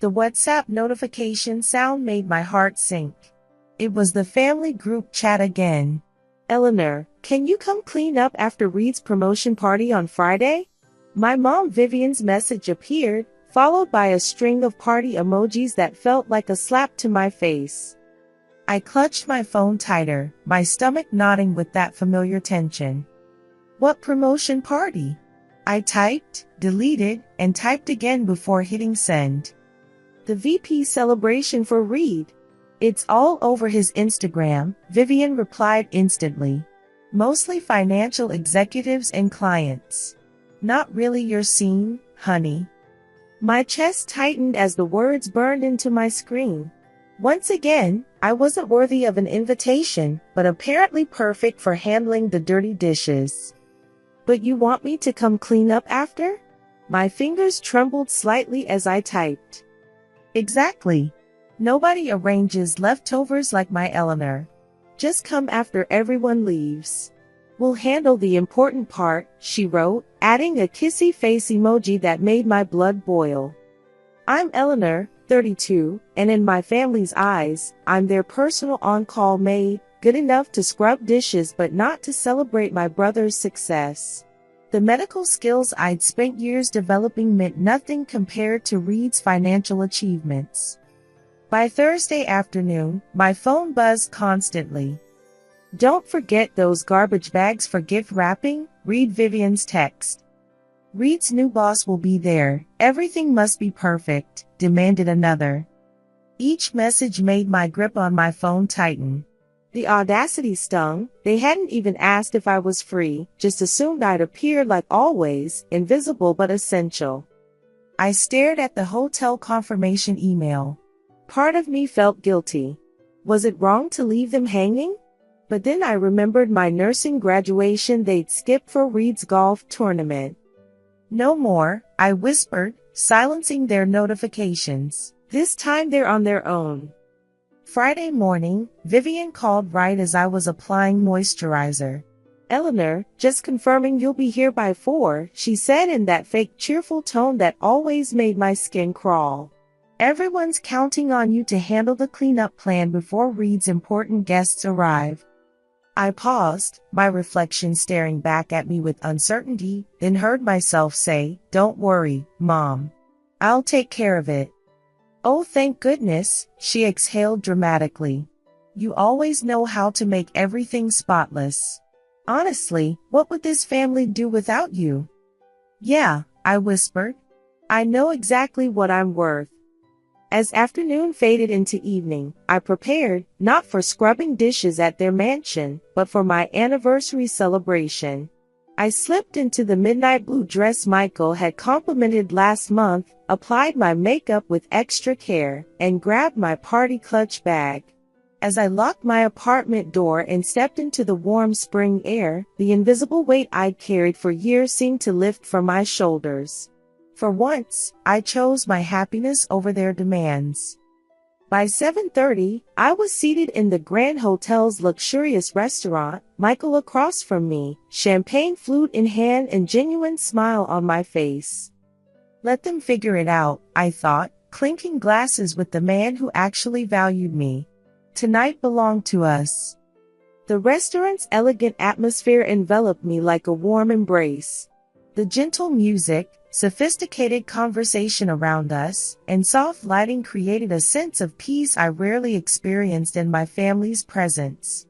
The WhatsApp notification sound made my heart sink. It was the family group chat again. Eleanor, can you come clean up after Reed's promotion party on Friday? My mom Vivian's message appeared, followed by a string of party emojis that felt like a slap to my face. I clutched my phone tighter, my stomach knotting with that familiar tension. What promotion party? I typed, deleted, and typed again before hitting send. The VP celebration for Reed. It's all over his Instagram, Vivian replied instantly. Mostly financial executives and clients. Not really your scene, honey. My chest tightened as the words burned into my screen. Once again, I wasn't worthy of an invitation, but apparently perfect for handling the dirty dishes. But you want me to come clean up after? My fingers trembled slightly as I typed. Exactly. Nobody arranges leftovers like my Eleanor. Just come after everyone leaves. We'll handle the important part, she wrote, adding a kissy face emoji that made my blood boil. I'm Eleanor, 32, and in my family's eyes, I'm their personal on-call maid, good enough to scrub dishes but not to celebrate my brother's success. The medical skills I'd spent years developing meant nothing compared to Reed's financial achievements. By Thursday afternoon, my phone buzzed constantly. Don't forget those garbage bags for gift wrapping, read Vivian's text. Reed's new boss will be there, everything must be perfect, demanded another. Each message made my grip on my phone tighten. The audacity stung. They hadn't even asked if I was free, just assumed I'd appear like always, invisible but essential. I stared at the hotel confirmation email. Part of me felt guilty. Was it wrong to leave them hanging? But then I remembered my nursing graduation they'd skip for Reed's golf tournament. No more, I whispered, silencing their notifications. This time they're on their own. Friday morning, Vivian called right as I was applying moisturizer. Eleanor, just confirming you'll be here by 4, she said in that fake cheerful tone that always made my skin crawl. Everyone's counting on you to handle the cleanup plan before Reed's important guests arrive. I paused, my reflection staring back at me with uncertainty, then heard myself say, "Don't worry, Mom. I'll take care of it." "Oh, thank goodness," she exhaled dramatically. "You always know how to make everything spotless. Honestly, what would this family do without you?" "Yeah," I whispered. "I know exactly what I'm worth." As afternoon faded into evening, I prepared, not for scrubbing dishes at their mansion, but for my anniversary celebration. I slipped into the midnight blue dress Michael had complimented last month, applied my makeup with extra care, and grabbed my party clutch bag. As I locked my apartment door and stepped into the warm spring air, the invisible weight I'd carried for years seemed to lift from my shoulders. For once, I chose my happiness over their demands. By 7:30, I was seated in the Grand Hotel's luxurious restaurant, Michael across from me, champagne flute in hand and genuine smile on my face. Let them figure it out, I thought, clinking glasses with the man who actually valued me. Tonight belonged to us. The restaurant's elegant atmosphere enveloped me like a warm embrace. The gentle music, sophisticated conversation around us, and soft lighting created a sense of peace I rarely experienced in my family's presence.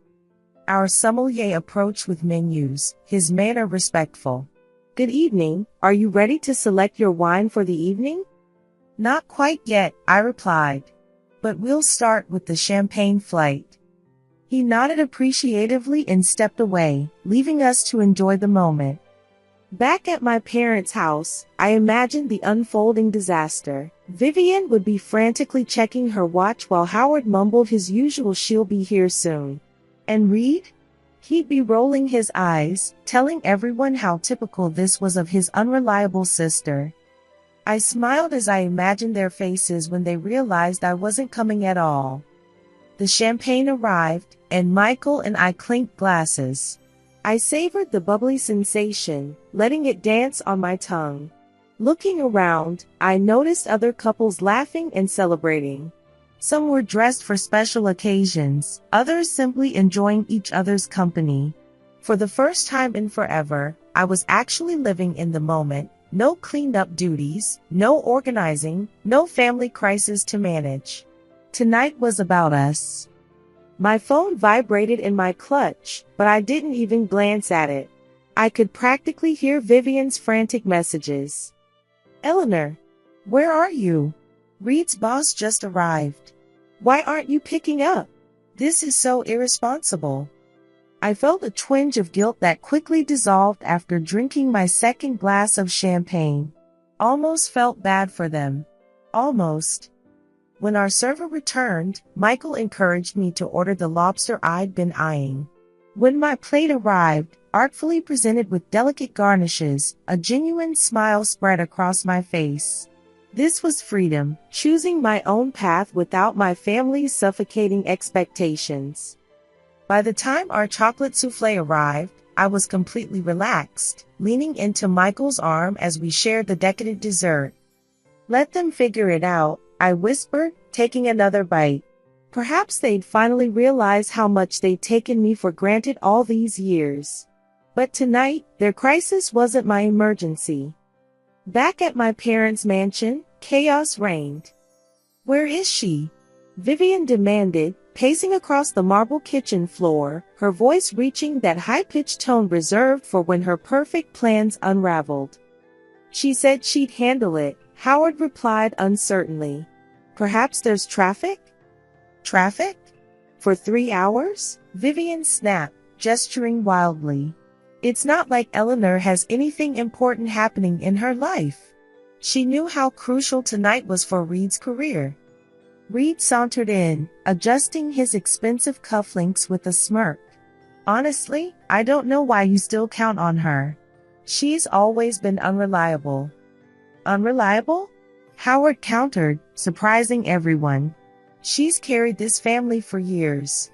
Our sommelier approached with menus, his manner respectful. "Good evening, are you ready to select your wine for the evening?" "Not quite yet," I replied. "But we'll start with the champagne flight." He nodded appreciatively and stepped away, leaving us to enjoy the moment. Back at my parents' house, I imagined the unfolding disaster. Vivian would be frantically checking her watch while Howard mumbled his usual "she'll be here soon." And Reed? He'd be rolling his eyes, telling everyone how typical this was of his unreliable sister. I smiled as I imagined their faces when they realized I wasn't coming at all. The champagne arrived, and Michael and I clinked glasses. I savored the bubbly sensation, letting it dance on my tongue. Looking around, I noticed other couples laughing and celebrating. Some were dressed for special occasions, others simply enjoying each other's company. For the first time in forever, I was actually living in the moment. No cleaned up duties, no organizing, no family crisis to manage. Tonight was about us. My phone vibrated in my clutch, but I didn't even glance at it. I could practically hear Vivian's frantic messages. Eleanor, where are you? Reed's boss just arrived. Why aren't you picking up? This is so irresponsible. I felt a twinge of guilt that quickly dissolved after drinking my second glass of champagne. Almost felt bad for them. Almost. When our server returned, Michael encouraged me to order the lobster I'd been eyeing. When my plate arrived, artfully presented with delicate garnishes, a genuine smile spread across my face. This was freedom, choosing my own path without my family's suffocating expectations. By the time our chocolate souffle arrived, I was completely relaxed, leaning into Michael's arm as we shared the decadent dessert. Let them figure it out, I whispered, taking another bite. Perhaps they'd finally realize how much they'd taken me for granted all these years. But tonight, their crisis wasn't my emergency. Back at my parents' mansion, chaos reigned. Where is she? Vivian demanded, pacing across the marble kitchen floor, her voice reaching that high-pitched tone reserved for when her perfect plans unraveled. She said she'd handle it, Howard replied uncertainly. Perhaps there's traffic? Traffic? For 3 hours? Vivian snapped, gesturing wildly. It's not like Eleanor has anything important happening in her life. She knew how crucial tonight was for Reed's career. Reed sauntered in, adjusting his expensive cufflinks with a smirk. Honestly, I don't know why you still count on her. She's always been unreliable. Unreliable? Howard countered, surprising everyone. She's carried this family for years.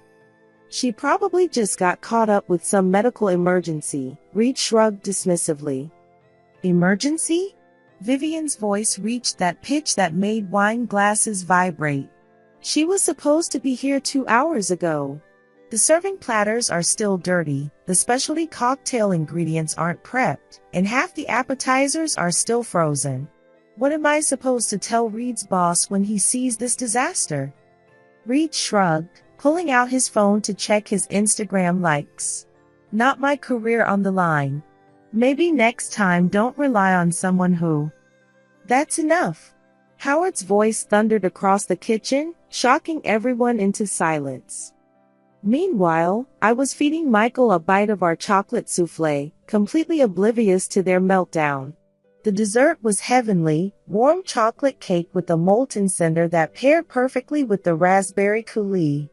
She probably just got caught up with some medical emergency, Reed shrugged dismissively. Emergency? Vivian's voice reached that pitch that made wine glasses vibrate. She was supposed to be here 2 hours ago. The serving platters are still dirty, the specialty cocktail ingredients aren't prepped, and half the appetizers are still frozen. What am I supposed to tell Reed's boss when he sees this disaster? Reed shrugged, pulling out his phone to check his Instagram likes. Not my career on the line. Maybe next time don't rely on someone who... That's enough. Howard's voice thundered across the kitchen, shocking everyone into silence. Meanwhile, I was feeding Michael a bite of our chocolate souffle, completely oblivious to their meltdown. The dessert was heavenly, warm chocolate cake with a molten cinder that paired perfectly with the raspberry coulis.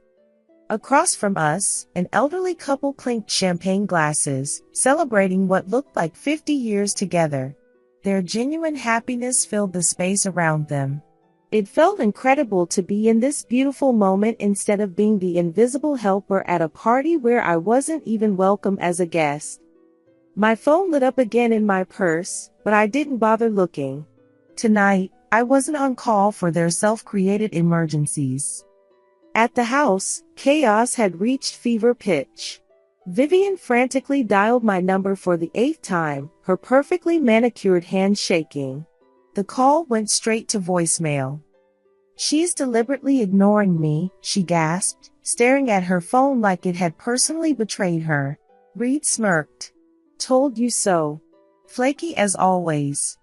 Across from us, an elderly couple clinked champagne glasses, celebrating what looked like 50 years together. Their genuine happiness filled the space around them. It felt incredible to be in this beautiful moment instead of being the invisible helper at a party where I wasn't even welcome as a guest. My phone lit up again in my purse, but I didn't bother looking. Tonight, I wasn't on call for their self-created emergencies. At the house, chaos had reached fever pitch. Vivian frantically dialed my number for the 8th time, her perfectly manicured hand shaking. The call went straight to voicemail. She's deliberately ignoring me, she gasped, staring at her phone like it had personally betrayed her. Reed smirked. Told you so. Flaky as always.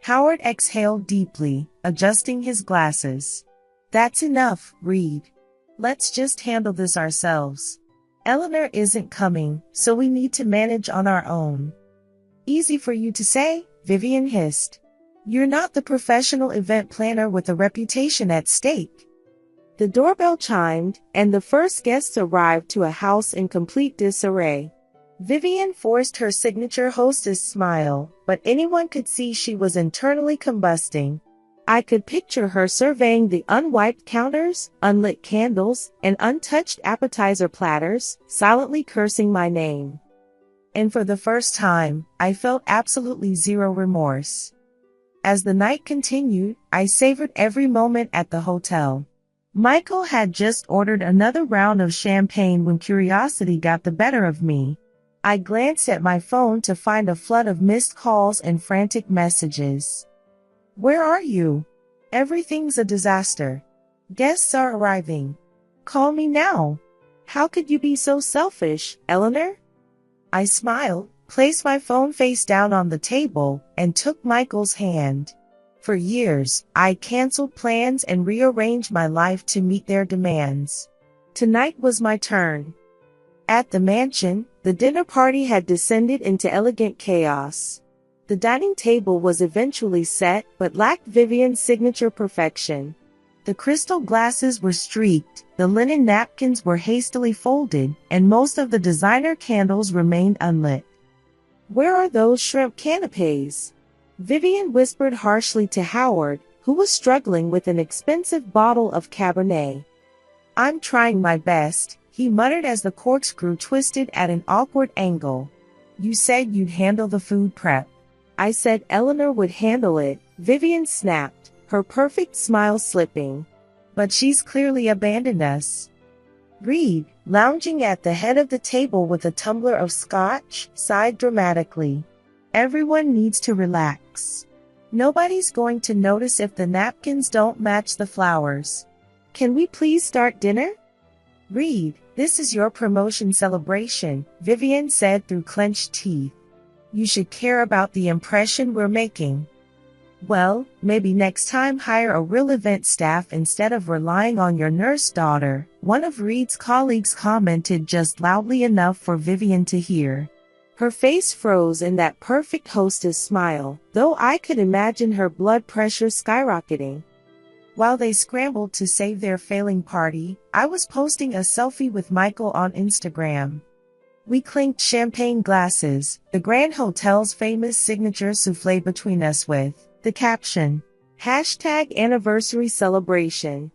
Howard exhaled deeply, adjusting his glasses. That's enough, Reed. Let's just handle this ourselves. Eleanor isn't coming, so we need to manage on our own. Easy for you to say, Vivian hissed. You're not the professional event planner with a reputation at stake. The doorbell chimed, and the first guests arrived to a house in complete disarray. Vivian forced her signature hostess smile, but anyone could see she was internally combusting. I could picture her surveying the unwiped counters, unlit candles, and untouched appetizer platters, silently cursing my name. And for the first time, I felt absolutely zero remorse. As the night continued, I savored every moment at the hotel. Michael had just ordered another round of champagne when curiosity got the better of me. I glanced at my phone to find a flood of missed calls and frantic messages. Where are you? Everything's a disaster. Guests are arriving. Call me now. How could you be so selfish, Eleanor? I smiled, placed my phone face down on the table, and took Michael's hand. For years, I canceled plans and rearranged my life to meet their demands. Tonight was my turn. At the mansion, the dinner party had descended into elegant chaos. The dining table was eventually set, but lacked Vivian's signature perfection. The crystal glasses were streaked, the linen napkins were hastily folded, and most of the designer candles remained unlit. Where are those shrimp canapes? Vivian whispered harshly to Howard, who was struggling with an expensive bottle of Cabernet. I'm trying my best, he muttered as the corkscrew twisted at an awkward angle. You said you'd handle the food prep. I said Eleanor would handle it, Vivian snapped, her perfect smile slipping. But she's clearly abandoned us. Reed, lounging at the head of the table with a tumbler of scotch, sighed dramatically. Everyone needs to relax. Nobody's going to notice if the napkins don't match the flowers. Can we please start dinner? Reed, this is your promotion celebration, Vivian said through clenched teeth. You should care about the impression we're making. Well, maybe next time hire a real event staff instead of relying on your nurse daughter, one of Reed's colleagues commented just loudly enough for Vivian to hear. Her face froze in that perfect hostess smile, though I could imagine her blood pressure skyrocketing. While they scrambled to save their failing party, I was posting a selfie with Michael on Instagram. We clinked champagne glasses, the Grand Hotel's famous signature soufflé between us with the caption, #anniversary celebration.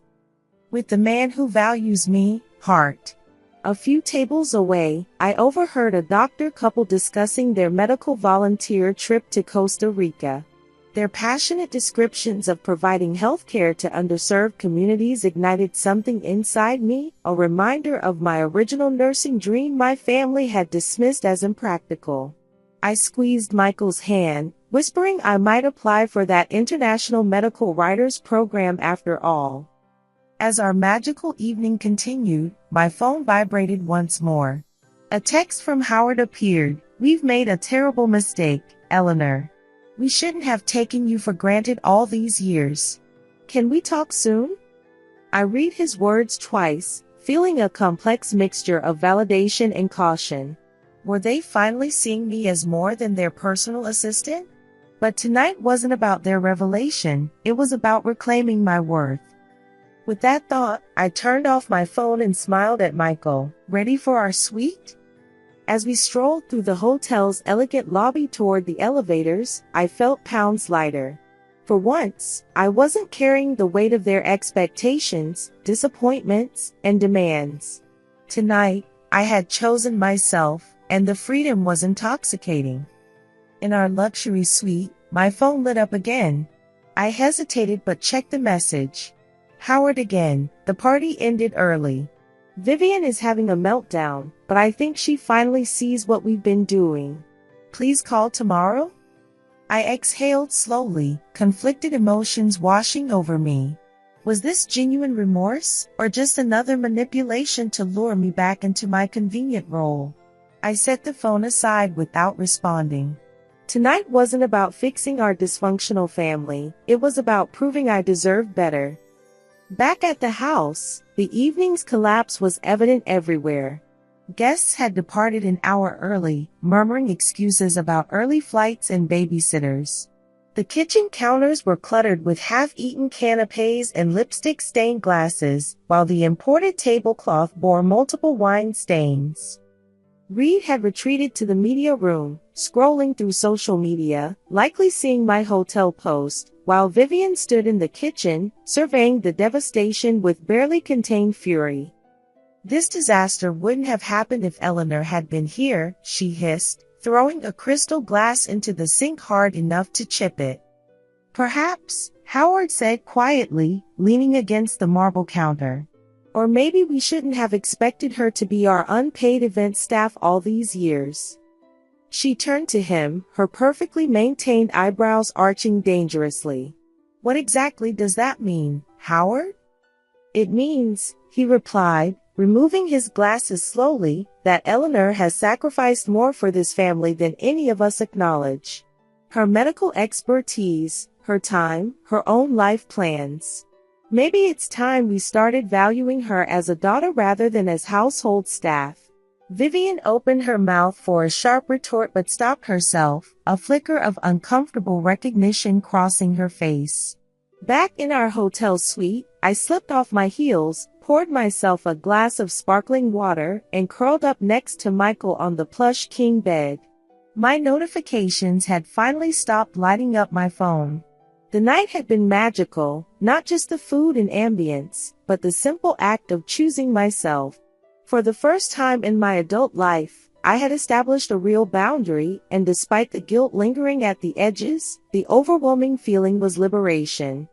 With the man who values me, heart. A few tables away, I overheard a doctor couple discussing their medical volunteer trip to Costa Rica. Their passionate descriptions of providing healthcare to underserved communities ignited something inside me, a reminder of my original nursing dream my family had dismissed as impractical. I squeezed Michael's hand, whispering I might apply for that International Medical Writers Program after all. As our magical evening continued, my phone vibrated once more. A text from Howard appeared. We've made a terrible mistake, Eleanor. We shouldn't have taken you for granted all these years. Can we talk soon? I read his words twice, feeling a complex mixture of validation and caution. Were they finally seeing me as more than their personal assistant? But tonight wasn't about their revelation, it was about reclaiming my worth. With that thought, I turned off my phone and smiled at Michael. Ready for our suite? As we strolled through the hotel's elegant lobby toward the elevators, I felt pounds lighter. For once, I wasn't carrying the weight of their expectations, disappointments, and demands. Tonight, I had chosen myself, and the freedom was intoxicating. In our luxury suite, my phone lit up again. I hesitated but checked the message. Howard again, the party ended early. Vivian is having a meltdown, but I think she finally sees what we've been doing. Please call tomorrow? I exhaled slowly, conflicted emotions washing over me. Was this genuine remorse, or just another manipulation to lure me back into my convenient role? I set the phone aside without responding. Tonight wasn't about fixing our dysfunctional family, it was about proving I deserved better. Back at the house, the evening's collapse was evident everywhere. Guests had departed an hour early, murmuring excuses about early flights and babysitters. The kitchen counters were cluttered with half-eaten canapes and lipstick-stained glasses, while the imported tablecloth bore multiple wine stains. Reed had retreated to the media room, scrolling through social media, likely seeing my hotel post, while Vivian stood in the kitchen, surveying the devastation with barely contained fury. This disaster wouldn't have happened if Eleanor had been here, she hissed, throwing a crystal glass into the sink hard enough to chip it. Perhaps, Howard said quietly, leaning against the marble counter. Or maybe we shouldn't have expected her to be our unpaid event staff all these years. She turned to him, her perfectly maintained eyebrows arching dangerously. What exactly does that mean, Howard? It means, he replied, removing his glasses slowly, that Eleanor has sacrificed more for this family than any of us acknowledge. Her medical expertise, her time, her own life plans. Maybe it's time we started valuing her as a daughter rather than as household staff. Vivian opened her mouth for a sharp retort but stopped herself, a flicker of uncomfortable recognition crossing her face. Back in our hotel suite, I slipped off my heels, poured myself a glass of sparkling water, and curled up next to Michael on the plush king bed. My notifications had finally stopped lighting up my phone. The night had been magical, not just the food and ambience, but the simple act of choosing myself. For the first time in my adult life, I had established a real boundary, and despite the guilt lingering at the edges, the overwhelming feeling was liberation.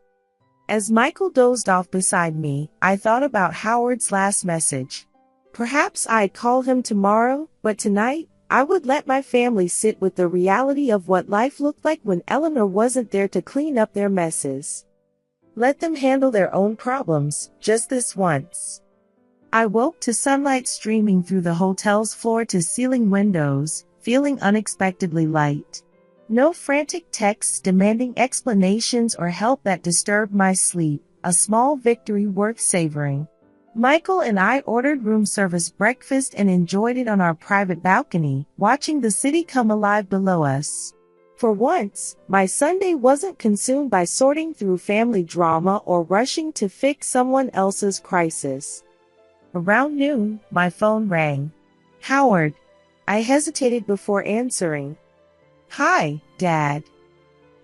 As Michael dozed off beside me, I thought about Howard's last message. Perhaps I'd call him tomorrow, but tonight, I would let my family sit with the reality of what life looked like when Eleanor wasn't there to clean up their messes. Let them handle their own problems, just this once. I woke to sunlight streaming through the hotel's floor-to-ceiling windows, feeling unexpectedly light. No frantic texts demanding explanations or help that disturbed my sleep, a small victory worth savoring. Michael and I ordered room service breakfast and enjoyed it on our private balcony, watching the city come alive below us. For once, my Sunday wasn't consumed by sorting through family drama or rushing to fix someone else's crisis. Around noon, my phone rang. Howard. I hesitated before answering. Hi, Dad.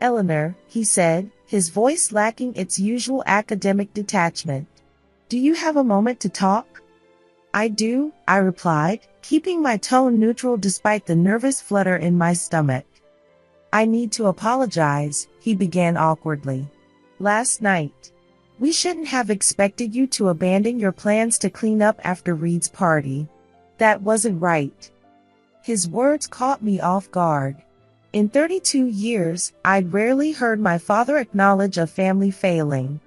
Eleanor, he said, his voice lacking its usual academic detachment. Do you have a moment to talk? I do, I replied, keeping my tone neutral despite the nervous flutter in my stomach. I need to apologize, he began awkwardly. Last night. We shouldn't have expected you to abandon your plans to clean up after Reed's party. That wasn't right. His words caught me off guard. In 32 years, I'd rarely heard my father acknowledge a family failing.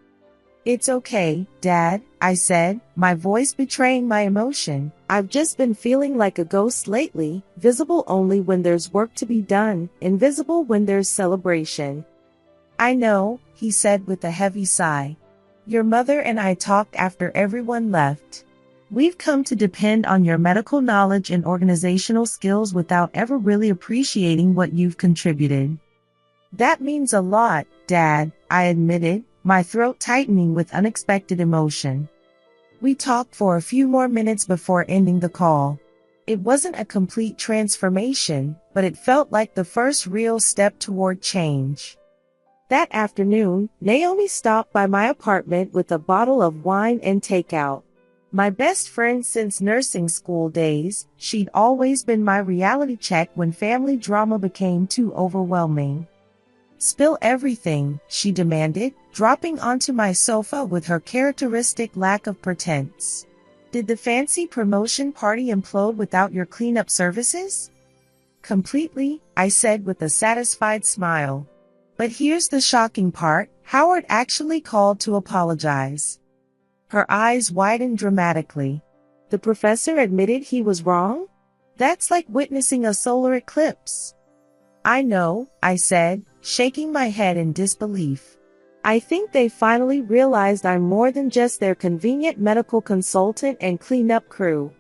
It's okay, Dad, I said, my voice betraying my emotion. I've just been feeling like a ghost lately, visible only when there's work to be done, invisible when there's celebration. I know, he said with a heavy sigh. Your mother and I talked after everyone left. We've come to depend on your medical knowledge and organizational skills without ever really appreciating what you've contributed. That means a lot, Dad, I admitted, my throat tightening with unexpected emotion. We talked for a few more minutes before ending the call. It wasn't a complete transformation, but it felt like the first real step toward change. That afternoon, Naomi stopped by my apartment with a bottle of wine and takeout. My best friend since nursing school days, she'd always been my reality check when family drama became too overwhelming. Spill everything, she demanded, dropping onto my sofa with her characteristic lack of pretense. Did the fancy promotion party implode without your cleanup services? Completely, I said with a satisfied smile. But here's the shocking part, Howard actually called to apologize. Her eyes widened dramatically. The professor admitted he was wrong? That's like witnessing a solar eclipse. I know, I said, shaking my head in disbelief. I think they finally realized I'm more than just their convenient medical consultant and cleanup crew.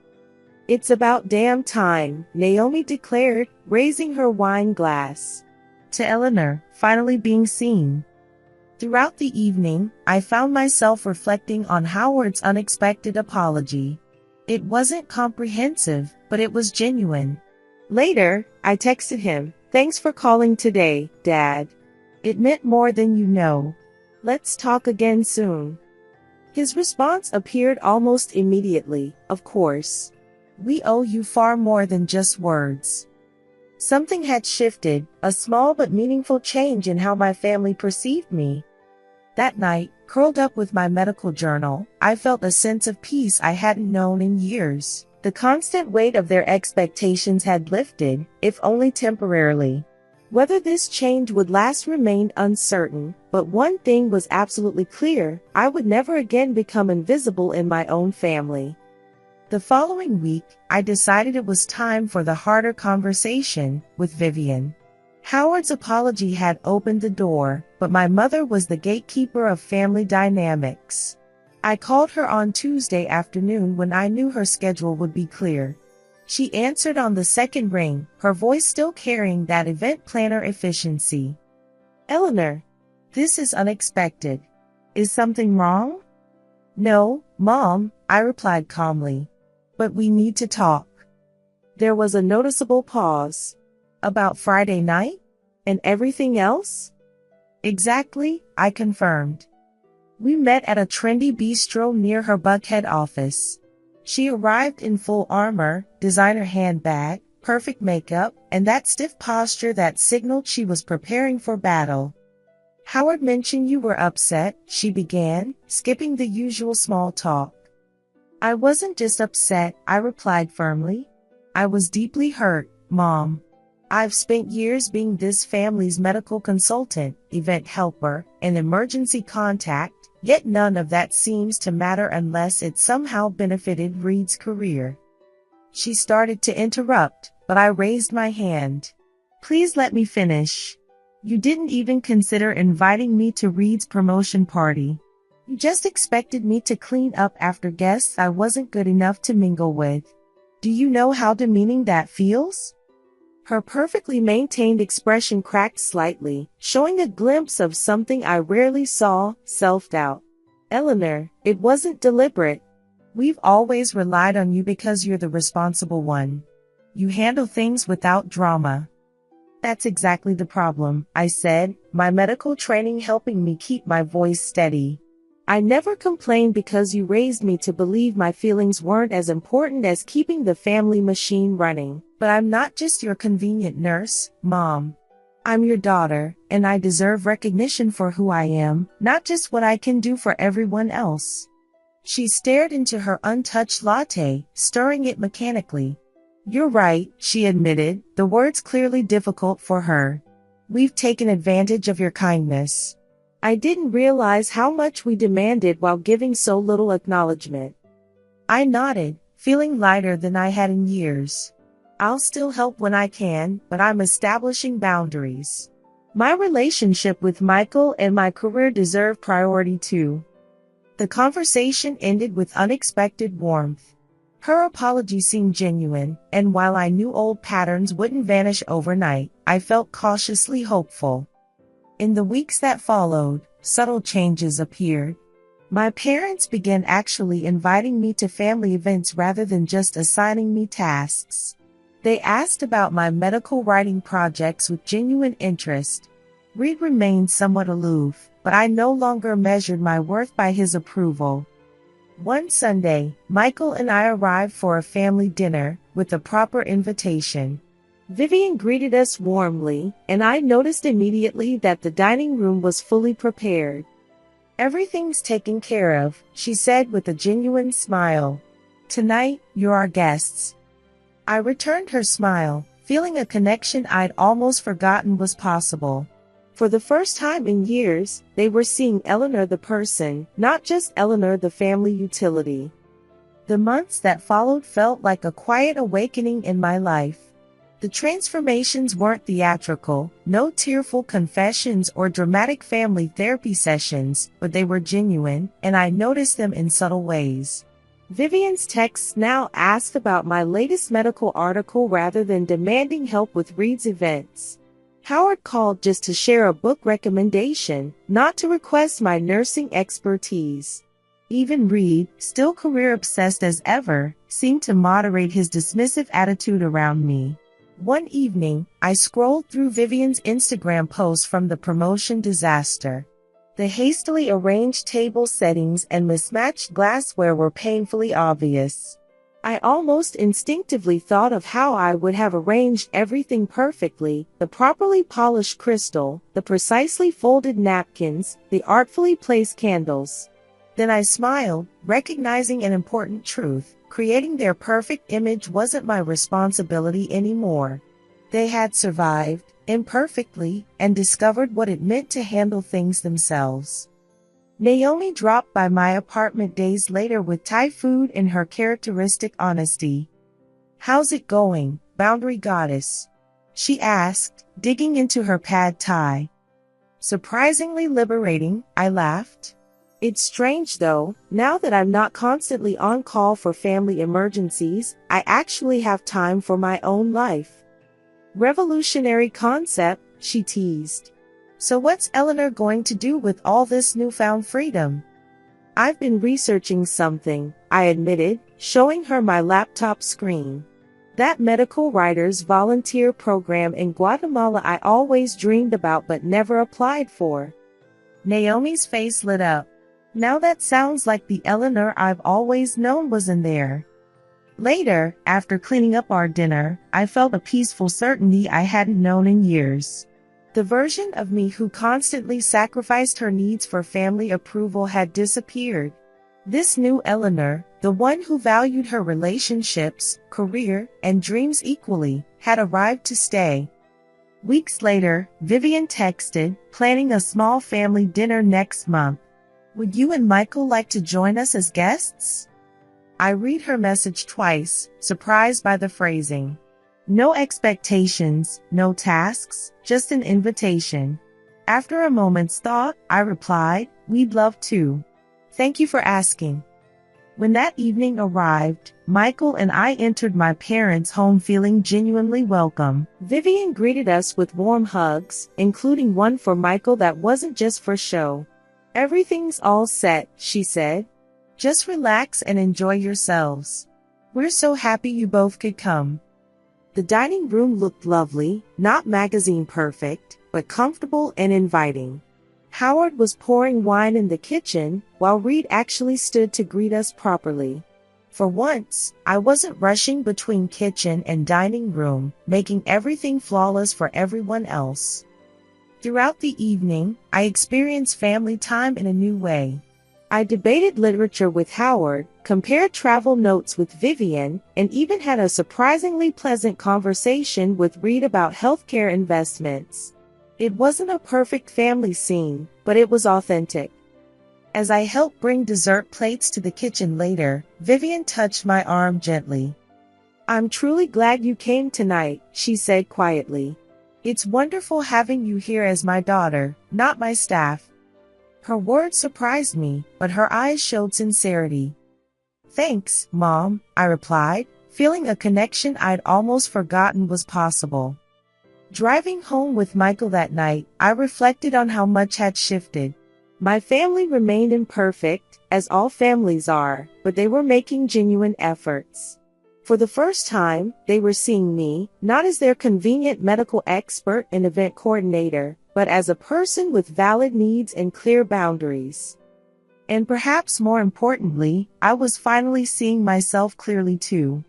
It's about damn time, Naomi declared, raising her wine glass. To Eleanor, finally being seen. Throughout the evening, I found myself reflecting on Howard's unexpected apology. It wasn't comprehensive, but it was genuine. Later, I texted him, "Thanks for calling today, Dad. It meant more than you know. Let's talk again soon." His response appeared almost immediately, "Of course. We owe you far more than just words." Something had shifted, a small but meaningful change in how my family perceived me. That night, curled up with my medical journal, I felt a sense of peace I hadn't known in years. The constant weight of their expectations had lifted, if only temporarily. Whether this change would last remained uncertain, but one thing was absolutely clear: I would never again become invisible in my own family. The following week, I decided it was time for the harder conversation with Vivian. Howard's apology had opened the door, but my mother was the gatekeeper of family dynamics. I called her on Tuesday afternoon when I knew her schedule would be clear. She answered on the second ring, her voice still carrying that event planner efficiency. "Eleanor, this is unexpected. Is something wrong?" "No, Mom," I replied calmly. "But we need to talk." There was a noticeable pause. "About Friday night? And everything else?" "Exactly," I confirmed. We met at a trendy bistro near her Buckhead office. She arrived in full armor, designer handbag, perfect makeup, and that stiff posture that signaled she was preparing for battle. "Howard mentioned you were upset," she began, skipping the usual small talk. "I wasn't just upset," I replied firmly. "I was deeply hurt, Mom. I've spent years being this family's medical consultant, event helper, and emergency contact, yet none of that seems to matter unless it somehow benefited Reed's career." She started to interrupt, but I raised my hand. "Please let me finish. You didn't even consider inviting me to Reed's promotion party. You just expected me to clean up after guests I wasn't good enough to mingle with. Do you know how demeaning that feels?" Her perfectly maintained expression cracked slightly, showing a glimpse of something I rarely saw: self-doubt. "Eleanor, it wasn't deliberate. We've always relied on you because you're the responsible one. You handle things without drama." "That's exactly the problem," I said, my medical training helping me keep my voice steady. "I never complained because you raised me to believe my feelings weren't as important as keeping the family machine running. But I'm not just your convenient nurse, Mom. I'm your daughter, and I deserve recognition for who I am, not just what I can do for everyone else." She stared into her untouched latte, stirring it mechanically. "You're right," she admitted, the words clearly difficult for her. "We've taken advantage of your kindness. I didn't realize how much we demanded while giving so little acknowledgement." I nodded, feeling lighter than I had in years. "I'll still help when I can, but I'm establishing boundaries. My relationship with Michael and my career deserve priority too." The conversation ended with unexpected warmth. Her apology seemed genuine, and while I knew old patterns wouldn't vanish overnight, I felt cautiously hopeful. In the weeks that followed, subtle changes appeared. My parents began actually inviting me to family events rather than just assigning me tasks. They asked about my medical writing projects with genuine interest. Reed remained somewhat aloof, but I no longer measured my worth by his approval. One Sunday, Michael and I arrived for a family dinner, with a proper invitation. Vivian greeted us warmly, and I noticed immediately that the dining room was fully prepared. "Everything's taken care of," she said with a genuine smile. "Tonight, you're our guests." I returned her smile, feeling a connection I'd almost forgotten was possible. For the first time in years, they were seeing Eleanor the person, not just Eleanor the family utility. The months that followed felt like a quiet awakening in my life. The transformations weren't theatrical, no tearful confessions or dramatic family therapy sessions, but they were genuine, and I noticed them in subtle ways. Vivian's texts now asked about my latest medical article rather than demanding help with Reed's events. Howard called just to share a book recommendation, not to request my nursing expertise. Even Reed, still career-obsessed as ever, seemed to moderate his dismissive attitude around me. One evening, I scrolled through Vivian's Instagram posts from the promotion disaster. The hastily arranged table settings and mismatched glassware were painfully obvious. I almost instinctively thought of how I would have arranged everything perfectly: the properly polished crystal, the precisely folded napkins, the artfully placed candles. Then I smiled, recognizing an important truth: creating their perfect image wasn't my responsibility anymore. They had survived, imperfectly, and discovered what it meant to handle things themselves. Naomi dropped by my apartment days later with Thai food in her characteristic honesty. "How's it going, boundary goddess?" she asked, digging into her pad Thai. "Surprisingly liberating," I laughed. "It's strange though, now that I'm not constantly on call for family emergencies, I actually have time for my own life." "Revolutionary concept," she teased. "So what's Eleanor going to do with all this newfound freedom?" "I've been researching something," I admitted, showing her my laptop screen. "That medical writers volunteer program in Guatemala I always dreamed about but never applied for." Naomi's face lit up. "Now that sounds like the Eleanor I've always known was in there." Later, after cleaning up our dinner, I felt a peaceful certainty I hadn't known in years. The version of me who constantly sacrificed her needs for family approval had disappeared. This new Eleanor, the one who valued her relationships, career, and dreams equally, had arrived to stay. Weeks later, Vivian texted, planning a small family dinner next month. "Would you and Michael like to join us as guests?" I read her message twice, surprised by the phrasing. No expectations, no tasks, just an invitation. After a moment's thought, I replied, "We'd love to. Thank you for asking." When that evening arrived, Michael and I entered my parents' home feeling genuinely welcome. Vivian greeted us with warm hugs, including one for Michael that wasn't just for show. "Everything's all set," she said. "Just relax and enjoy yourselves. We're so happy you both could come." The dining room looked lovely, not magazine perfect, but comfortable and inviting. Howard was pouring wine in the kitchen, while Reed actually stood to greet us properly. For once, I wasn't rushing between kitchen and dining room, making everything flawless for everyone else. Throughout the evening, I experienced family time in a new way. I debated literature with Howard, compared travel notes with Vivian, and even had a surprisingly pleasant conversation with Reed about healthcare investments. It wasn't a perfect family scene, but it was authentic. As I helped bring dessert plates to the kitchen later, Vivian touched my arm gently. "I'm truly glad you came tonight," she said quietly. "It's wonderful having you here as my daughter, not my staff." Her words surprised me, but her eyes showed sincerity. "Thanks, Mom," I replied, feeling a connection I'd almost forgotten was possible. Driving home with Michael that night, I reflected on how much had shifted. My family remained imperfect, as all families are, but they were making genuine efforts. For the first time, they were seeing me, not as their convenient medical expert and event coordinator, but as a person with valid needs and clear boundaries. And perhaps more importantly, I was finally seeing myself clearly too.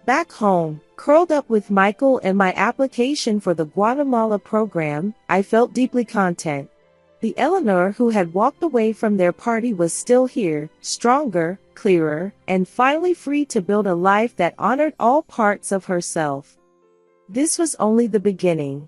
Back home, curled up with Michael and my application for the Guatemala program, I felt deeply content. The Eleanor who had walked away from their party was still here, stronger, clearer, and finally free to build a life that honored all parts of herself. This was only the beginning.